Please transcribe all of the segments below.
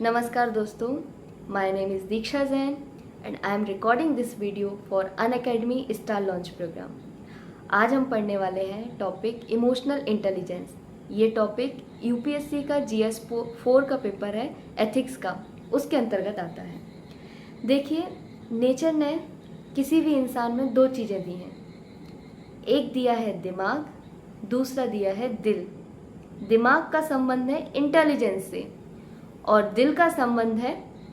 नमस्कार दोस्तों, my name is Diksha Jain and I am recording this video for Unacademy star launch programme. आज हम पढ़ने वाले हैं टॉपिक इमोशनल इंटेलिजेंस। ये टॉपिक यूपीएससी का जीएस 4 का पेपर है एथिक्स का, उसके अंतर्गत आता है। देखिए, नेचर ने किसी भी इंसान में दो चीज़ें दी हैं। एक दिया है दिमाग, दूसरा दिया है दिल। दिमाग का संबंध है इंटेलिजेंस से और दिल का संबंध है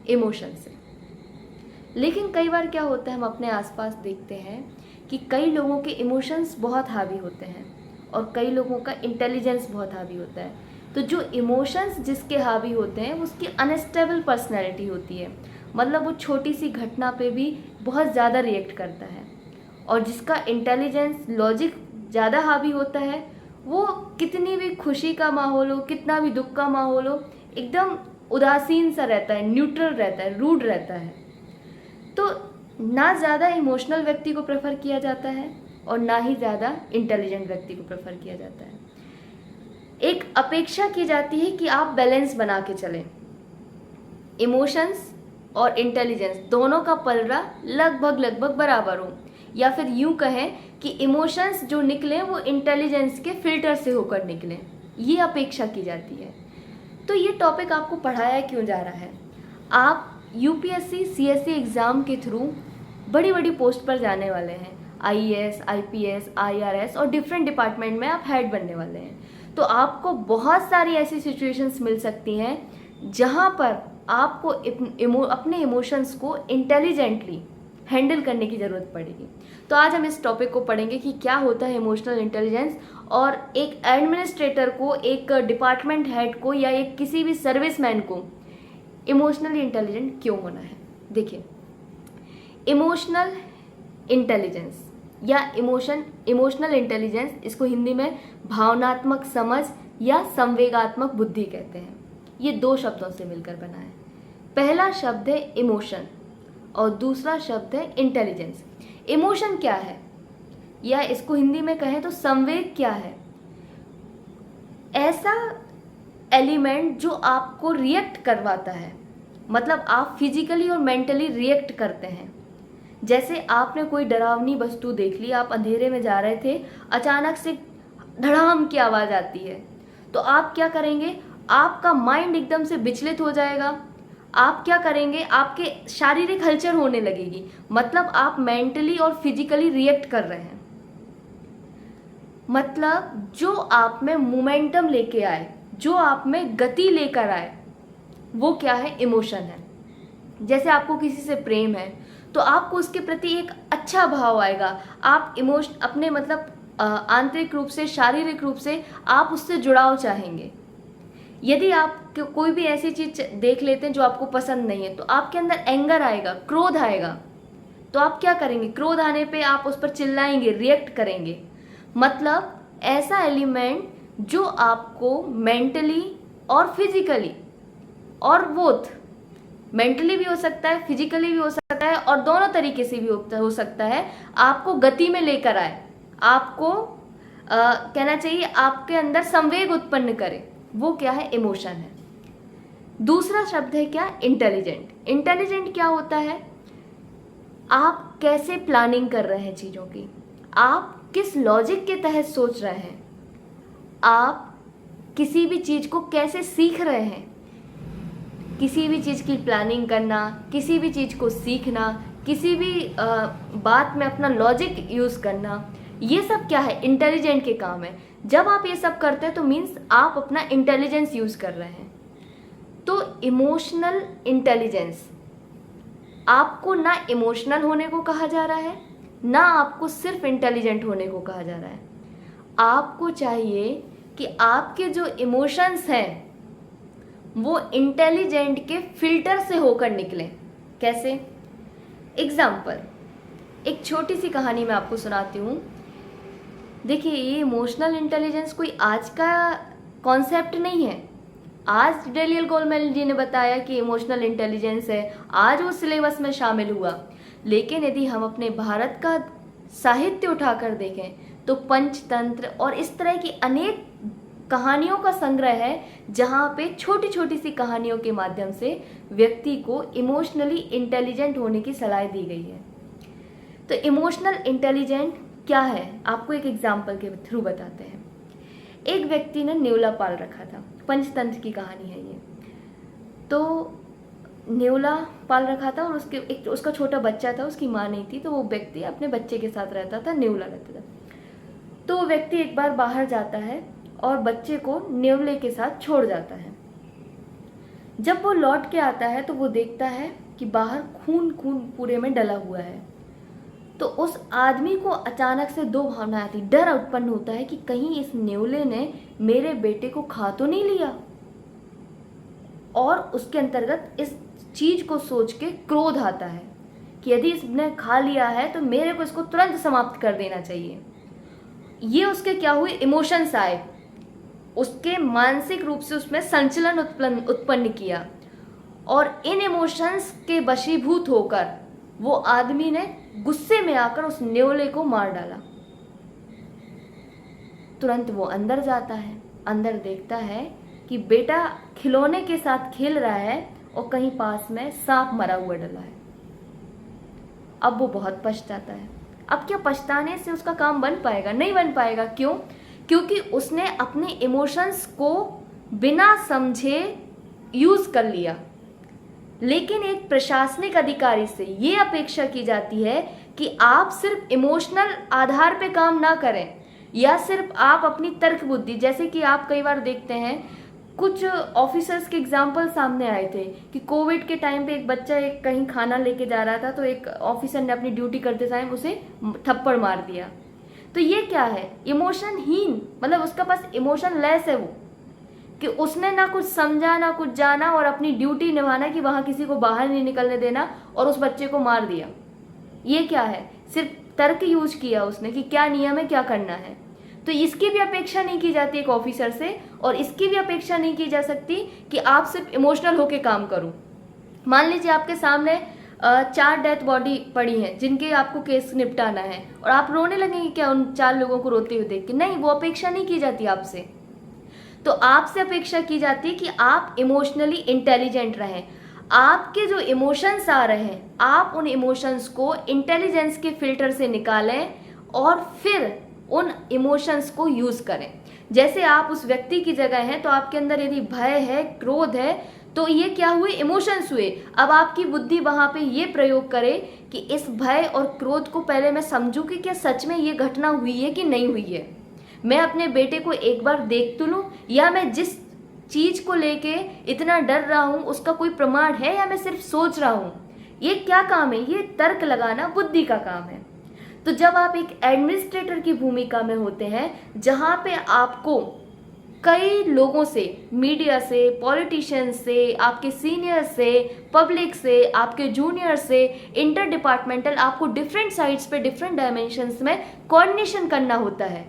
इमोशन से। लेकिन कई बार क्या होता है, हम अपने आसपास देखते हैं कि कई लोगों के इमोशंस बहुत हावी होते हैं और कई लोगों का इंटेलिजेंस बहुत हावी होता है। तो जो इमोशंस जिसके हावी होते हैं उसकी अनस्टेबल पर्सनैलिटी होती है, मतलब वो छोटी सी घटना पे भी बहुत ज़्यादा रिएक्ट करता है। और जिसका इंटेलिजेंस लॉजिक ज़्यादा हावी होता है, वो कितनी भी खुशी का माहौल हो, कितना भी दुख का माहौल हो, एकदम उदासीन सा रहता है, न्यूट्रल रहता है, रूड रहता है। तो ना ज़्यादा इमोशनल व्यक्ति को प्रेफर किया जाता है और ना ही ज़्यादा इंटेलिजेंट व्यक्ति को प्रेफर किया जाता है। एक अपेक्षा की जाती है कि आप बैलेंस बना के चलें। इमोशंस और इंटेलिजेंस दोनों का पलड़ा लगभग बराबर हो, या फिर यूं कहें कि इमोशंस जो निकलें वो इंटेलिजेंस के फिल्टर से होकर निकलें, ये अपेक्षा की जाती है। तो ये टॉपिक आपको पढ़ाया क्यों जा रहा है? आप यूपीएससी सीएससी एग्ज़ाम के थ्रू बड़ी बड़ी पोस्ट पर जाने वाले हैं। आईएएस, आईपीएस, आईआरएस और डिफरेंट डिपार्टमेंट में आप हेड बनने वाले हैं। तो आपको बहुत सारी ऐसी सिचुएशंस मिल सकती हैं जहाँ पर आपको अपने इमोशंस को इंटेलिजेंटली हैंडल करने की ज़रूरत पड़ेगी। तो आज हम इस टॉपिक को पढ़ेंगे कि क्या होता है इमोशनल इंटेलिजेंस और एक एडमिनिस्ट्रेटर को, एक डिपार्टमेंट हेड को या एक किसी भी सर्विसमैन को इमोशनली इंटेलिजेंट क्यों होना है। देखिए, इमोशनल इंटेलिजेंस या इमोशनल इंटेलिजेंस, इसको हिंदी में भावनात्मक समझ या संवेगात्मक बुद्धि कहते हैं। ये दो शब्दों से मिलकर बना है। पहला शब्द है इमोशन और दूसरा शब्द है इंटेलिजेंस। इमोशन क्या है, या इसको हिंदी में कहें तो संवेग क्या है? ऐसा एलिमेंट जो आपको रिएक्ट करवाता है, मतलब आप फिजिकली और मेंटली रिएक्ट करते हैं। जैसे आपने कोई डरावनी वस्तु देख ली, आप अंधेरे में जा रहे थे, अचानक से धड़ाम की आवाज़ आती है, तो आप क्या करेंगे? आपका माइंड एकदम से विचलित हो जाएगा। आप क्या करेंगे? आपके शारीरिक हलचल होने लगेगी, मतलब आप मेंटली और फिजिकली रिएक्ट कर रहे हैं। मतलब जो आप में मोमेंटम लेके आए, जो आप में गति लेकर आए, वो क्या है? इमोशन है। जैसे आपको किसी से प्रेम है तो आपको उसके प्रति एक अच्छा भाव आएगा। आप अपने मतलब आंतरिक रूप से, शारीरिक रूप से आप उससे जुड़ाव चाहेंगे। यदि आप कोई भी ऐसी चीज देख लेते हैं जो आपको पसंद नहीं है, तो आपके अंदर एंगर आएगा, क्रोध आएगा। तो आप क्या करेंगे? क्रोध आने पे आप उस पर चिल्लाएंगे, रिएक्ट करेंगे। मतलब ऐसा एलिमेंट जो आपको मेंटली और फिजिकली, और बोथ, मेंटली भी हो सकता है, फिजिकली भी हो सकता है और दोनों तरीके से भी हो सकता है, आपको गति में लेकर आए, आपको कहना चाहिए आपके अंदर संवेग उत्पन्न करे। वो क्या है? इमोशन है। दूसरा शब्द है क्या? इंटेलिजेंट। इंटेलिजेंट क्या होता है? आप कैसे प्लानिंग कर रहे हैं चीज़ों की, आप किस लॉजिक के तहत सोच रहे हैं, आप किसी भी चीज़ को कैसे सीख रहे हैं। किसी भी चीज़ की प्लानिंग करना, किसी भी चीज़ को सीखना, किसी भी बात में अपना लॉजिक यूज़ करना, ये सब क्या है? इंटेलिजेंट के काम है। जब आप ये सब करते हैं तो मीन्स आप अपना इंटेलिजेंस यूज़ कर रहे हैं। तो इमोशनल इंटेलिजेंस, आपको ना इमोशनल होने को कहा जा रहा है, ना आपको सिर्फ इंटेलिजेंट होने को कहा जा रहा है। आपको चाहिए कि आपके जो इमोशंस हैं वो इंटेलिजेंट के फिल्टर से होकर निकलें। कैसे? एग्जाम्पल, एक छोटी सी कहानी मैं आपको सुनाती हूँ। देखिए, ये इमोशनल इंटेलिजेंस कोई आज का कॉन्सेप्ट नहीं है। आज डेनियल गोलमेन जी ने बताया कि इमोशनल इंटेलिजेंस है, आज वो सिलेबस में शामिल हुआ। लेकिन यदि हम अपने भारत का साहित्य उठाकर देखें तो पंचतंत्र और इस तरह की अनेक कहानियों का संग्रह है जहाँ पे छोटी छोटी सी कहानियों के माध्यम से व्यक्ति को इमोशनली इंटेलिजेंट होने की सलाह दी गई है। तो इमोशनल इंटेलिजेंट क्या है, आपको एक एग्जाम्पल के थ्रू बताते हैं। एक व्यक्ति ने नेवला पाल रखा था, पंचतंत्र की कहानी है ये। तो नेवला पाल रखा था और उसका छोटा बच्चा था, उसकी माँ नहीं थी, तो वो व्यक्ति अपने बच्चे के साथ रहता था, नेवला रहता था। तो वो व्यक्ति एक बार बाहर जाता है और बच्चे को नेवले के साथ छोड़ जाता है। जब वो लौट के आता है तो वो देखता है कि बाहर खून खून पूरे में डला हुआ है। तो उस आदमी को अचानक से दो भावनाएं आती, डर उत्पन्न होता है कि कहीं इस नेवले ने मेरे बेटे को खा तो नहीं लिया, और उसके अंतर्गत इस चीज को सोच के क्रोध आता है कि यदि इसने खा लिया है तो मेरे को इसको तुरंत समाप्त कर देना चाहिए। ये उसके क्या हुए, इमोशंस आए, उसके मानसिक रूप से उसमें संचलन उत्पन्न किया, और इन इमोशंस के वशीभूत होकर वो आदमी ने गुस्से में आकर उस नेवले को मार डाला। तुरंत वो अंदर जाता है, अंदर देखता है कि बेटा खिलौने के साथ खेल रहा है और कहीं पास में सांप मरा हुआ डला है। अब वो बहुत पछताता है। अब क्या पछताने से उसका काम बन पाएगा? नहीं बन पाएगा। क्यों? क्योंकि उसने अपने इमोशंस को बिना समझे यूज कर लिया। लेकिन एक प्रशासनिक अधिकारी से ये अपेक्षा की जाती है कि आप सिर्फ इमोशनल आधार पे काम ना करें, या सिर्फ आप अपनी तर्क बुद्धि, जैसे कि आप कई बार देखते हैं कुछ ऑफिसर्स के एग्जाम्पल सामने आए थे कि कोविड के टाइम पे एक बच्चा कहीं खाना लेके जा रहा था, तो एक ऑफिसर ने अपनी ड्यूटी करते टाइम उसे थप्पड़ मार दिया। तो ये क्या है, इमोशनहीन, मतलब उसका पास इमोशन लेस है वो, कि उसने ना कुछ समझा ना कुछ जाना और अपनी ड्यूटी निभाना कि वहां किसी को बाहर नहीं निकलने देना, और उस बच्चे को मार दिया। ये क्या है, सिर्फ तर्क यूज किया उसने कि क्या नियम है, क्या करना है। तो इसकी भी अपेक्षा नहीं की जाती एक ऑफिसर से, और इसकी भी अपेक्षा नहीं की जा सकती कि आप सिर्फ इमोशनल होके काम करो। मान लीजिए आपके सामने 4 डेथ बॉडी पड़ी हैं जिनके आपको केस निपटाना है, और आप रोने लगेंगे क्या उन 4 लोगों को रोते हुए देख के? नहीं, वो अपेक्षा नहीं की जाती आपसे। तो आपसे अपेक्षा की जाती है कि आप इमोशनली इंटेलिजेंट रहें। आपके जो इमोशंस आ रहे हैं, आप उन इमोशंस को इंटेलिजेंस के फिल्टर से निकालें और फिर उन इमोशंस को यूज करें। जैसे आप उस व्यक्ति की जगह हैं तो आपके अंदर यदि भय है, क्रोध है, तो ये क्या हुए, इमोशंस हुए। अब आपकी बुद्धि वहां पे ये प्रयोग करे कि इस भय और क्रोध को पहले मैं समझूं कि क्या सच में ये घटना हुई है कि नहीं हुई है। मैं अपने बेटे को एक बार देख तो लूं, या मैं जिस चीज को लेके इतना डर रहा हूं उसका कोई प्रमाण है, या मैं सिर्फ सोच रहा हूं। ये क्या काम है, ये तर्क लगाना बुद्धि का काम है। तो जब आप एक एडमिनिस्ट्रेटर की भूमिका में होते हैं, जहां पे आपको कई लोगों से, मीडिया से, पॉलिटिशियंस से, आपके सीनियर से, पब्लिक से, आपके जूनियर से, इंटर डिपार्टमेंटल, आपको डिफरेंट साइड्स पे डिफरेंट डायमेंशंस में कोऑर्डिनेशन करना होता है।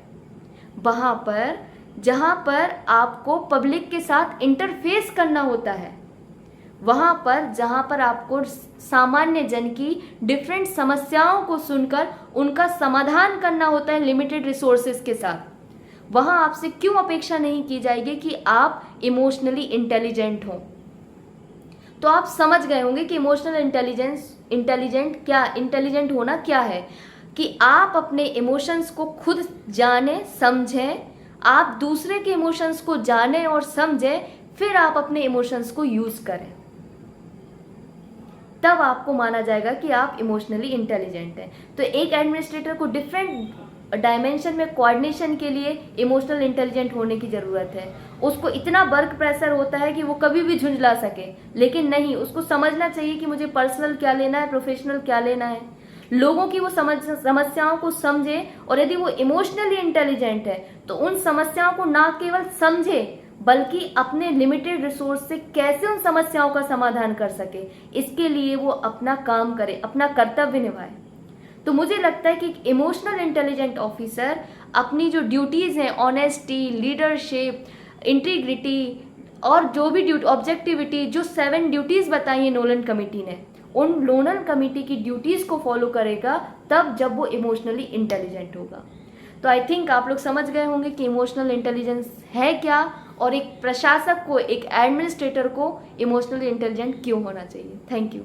वहां पर जहां पर आपको पब्लिक के साथ इंटरफेस करना होता है, वहां पर जहां पर आपको सामान्य जन की डिफरेंट समस्याओं को सुनकर उनका समाधान करना होता है लिमिटेड रिसोर्सेज के साथ, वहां आपसे क्यों अपेक्षा नहीं की जाएगी कि आप इमोशनली इंटेलिजेंट हो। तो आप समझ गए होंगे कि इमोशनल इंटेलिजेंट होना क्या है, कि आप अपने इमोशंस को खुद जाने समझें, आप दूसरे के इमोशंस को जानें और समझें, फिर आप अपने इमोशंस को यूज करें, तब आपको माना जाएगा कि आप इमोशनली इंटेलिजेंट हैं। तो एक एडमिनिस्ट्रेटर को डिफरेंट डायमेंशन में कोऑर्डिनेशन के लिए इमोशनल इंटेलिजेंट होने की ज़रूरत है। उसको इतना वर्क प्रेशर होता है कि वो कभी भी झुंझला सके, लेकिन नहीं, उसको समझना चाहिए कि मुझे पर्सनल क्या लेना है, प्रोफेशनल क्या लेना है। लोगों की वो समस्याओं को समझे, और यदि वो इमोशनली इंटेलिजेंट है तो उन समस्याओं को ना केवल समझे बल्कि अपने लिमिटेड रिसोर्स से कैसे उन समस्याओं का समाधान कर सके, इसके लिए वो अपना काम करे, अपना कर्तव्य निभाए। तो मुझे लगता है कि एक इमोशनल इंटेलिजेंट ऑफिसर अपनी जो ड्यूटीज़ हैं, ऑनेस्टी, लीडरशिप, इंटीग्रिटी और जो भी ऑब्जेक्टिविटी, जो 7 ड्यूटीज़ बताई है नोलन कमेटी ने, उन नोलन कमेटी की ड्यूटीज़ को फॉलो करेगा तब जब वो इमोशनली इंटेलिजेंट होगा। तो आई थिंक आप लोग समझ गए होंगे कि इमोशनल इंटेलिजेंस है क्या और एक प्रशासक को, एक एडमिनिस्ट्रेटर को इमोशनली इंटेलिजेंट क्यों होना चाहिए। Thank you.